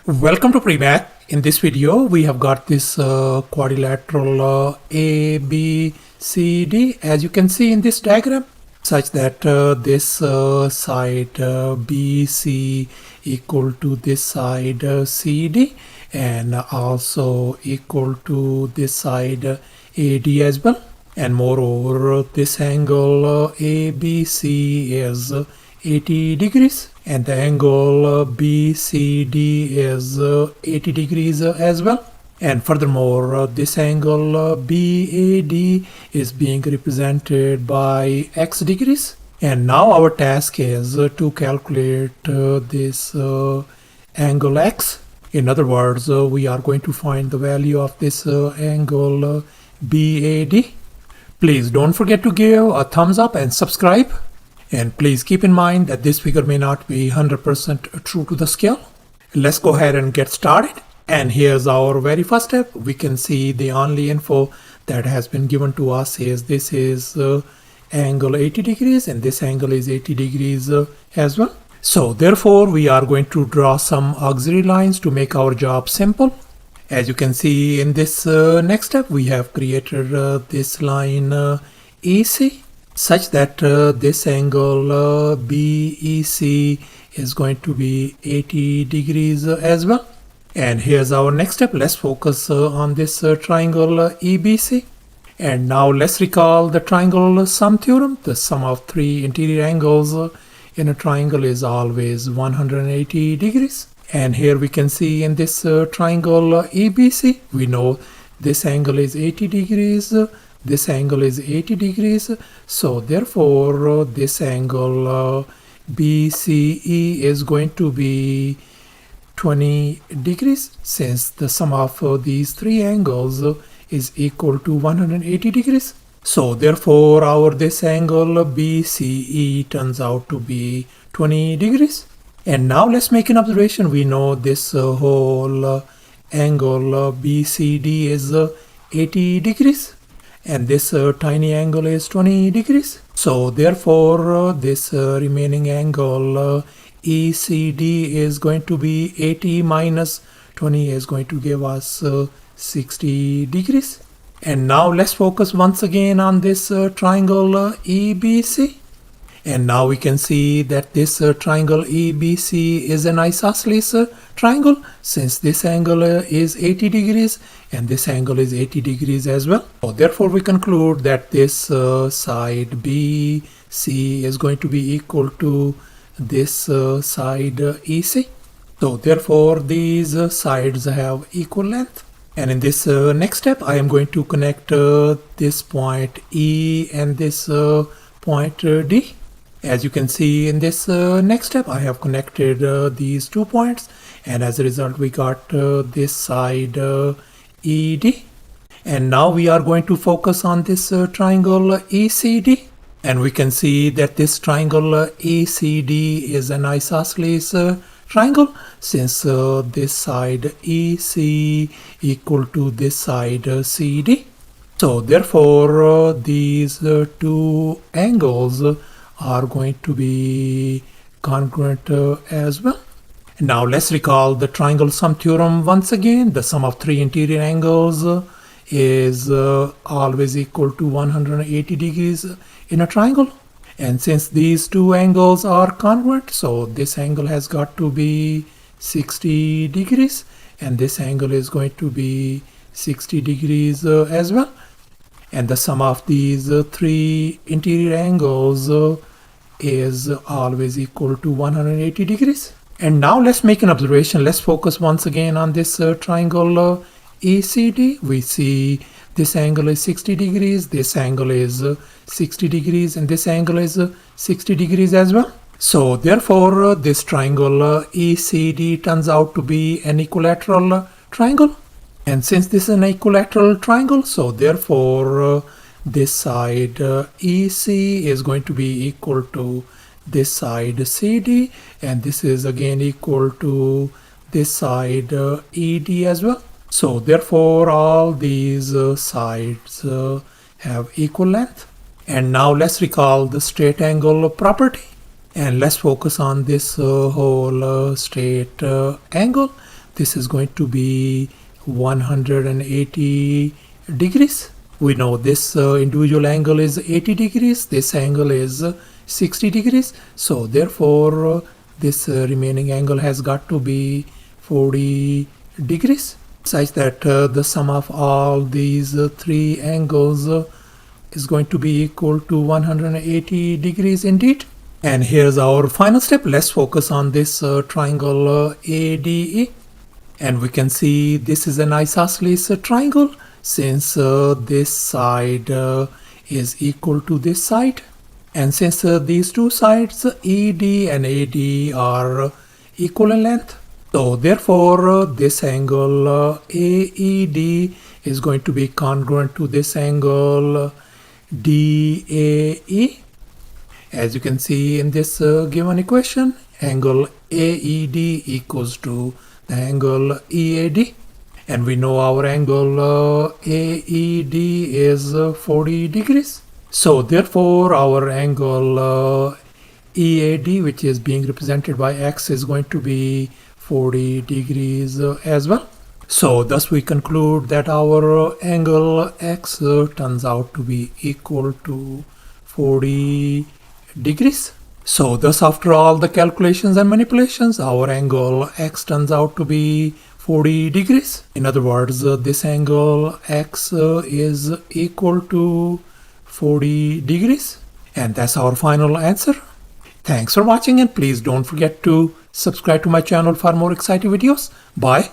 Welcome to PreMath. In this video, we have got this quadrilateral A, B, C, D, as you can see in this diagram, such that this side BC equal to this side CD, and also equal to this side AD as well. And moreover, this angle ABC is 80 degrees, and the angle BCD is 80 degrees as well. And furthermore, this angle BAD is being represented by x degrees. And now our task is to calculate this angle x. In other words, we are going to find the value of this angle BAD. Please don't forget to give a thumbs up and subscribe. And please keep in mind that this figure may not be 100% true to the scale. Let's go ahead and get started. And here's our very first step. We can see the only info that has been given to us is this is angle 80 degrees and this angle is 80 degrees as well. So therefore, we are going to draw some auxiliary lines to make our job simple. As you can see in this next step, we have created this line EC, such that this angle BEC is going to be 80 degrees as well. And here's our next step. Let's focus on this triangle EBC. And now let's recall the triangle sum theorem. The sum of three interior angles in a triangle is always 180 degrees. And here we can see in this triangle EBC, we know this angle is 80 degrees. This angle is 80 degrees, so therefore this angle BCE is going to be 20 degrees, since the sum of these three angles is equal to 180 degrees. So therefore this angle BCE turns out to be 20 degrees. And now let's make an observation. We know this whole angle BCD is 80 degrees. And this tiny angle is 20 degrees. So therefore this remaining angle ECD is going to be 80 minus 20 is going to give us 60 degrees. And now let's focus once again on this triangle EBC. And now we can see that this triangle EBC is an isosceles triangle, since this angle is 80 degrees and this angle is 80 degrees as well. So therefore we conclude that this side BC is going to be equal to this side EC. So therefore these sides have equal length. And in this next step, I am going to connect this point E and this point D. As you can see in this next step, I have connected these 2 points, and as a result we got this side ED. And now we are going to focus on this triangle ECD, and we can see that this triangle ECD is an isosceles triangle, since this side EC equal to this side CD. So therefore these two angles are going to be congruent as well. Now let's recall the triangle sum theorem once again. The sum of three interior angles is always equal to 180 degrees in a triangle. And since these two angles are congruent, so this angle has got to be 60 degrees and this angle is going to be 60 degrees as well. And the sum of these three interior angles is always equal to 180 degrees. And now let's make an observation. Let's focus once again on this triangle ECD. We see this angle is 60 degrees, this angle is 60 degrees, and this angle is 60 degrees as well. So therefore this triangle ECD turns out to be an equilateral triangle. And since this is an equilateral triangle, so therefore this side EC is going to be equal to this side CD, and this is again equal to this side ED as well. So therefore all these sides have equal length. And now let's recall the straight angle property. And let's focus on this whole straight angle. this is going to be 180 degrees. We know this individual angle is 80 degrees, this angle is 60 degrees, so therefore this remaining angle has got to be 40 degrees, such that the sum of all these three angles is going to be equal to 180 degrees indeed. And here's our final step. Let's focus on this triangle ADE. And we can see this is an isosceles triangle, since this side is equal to this side. And since these two sides, ED and AD, are equal in length, so therefore this angle AED is going to be congruent to this angle DAE. As you can see in this given equation, angle AED equals to the angle EAD. And we know our angle AED is 40 degrees. So therefore our angle EAD, which is being represented by X, is going to be 40 degrees as well. So thus we conclude that our angle X turns out to be equal to 40 degrees. So thus, after all the calculations and manipulations, our angle X turns out to be 40 degrees. In other words, this angle X is equal to 40 degrees. And that's our final answer. Thanks for watching, and please don't forget to subscribe to my channel for more exciting videos. Bye.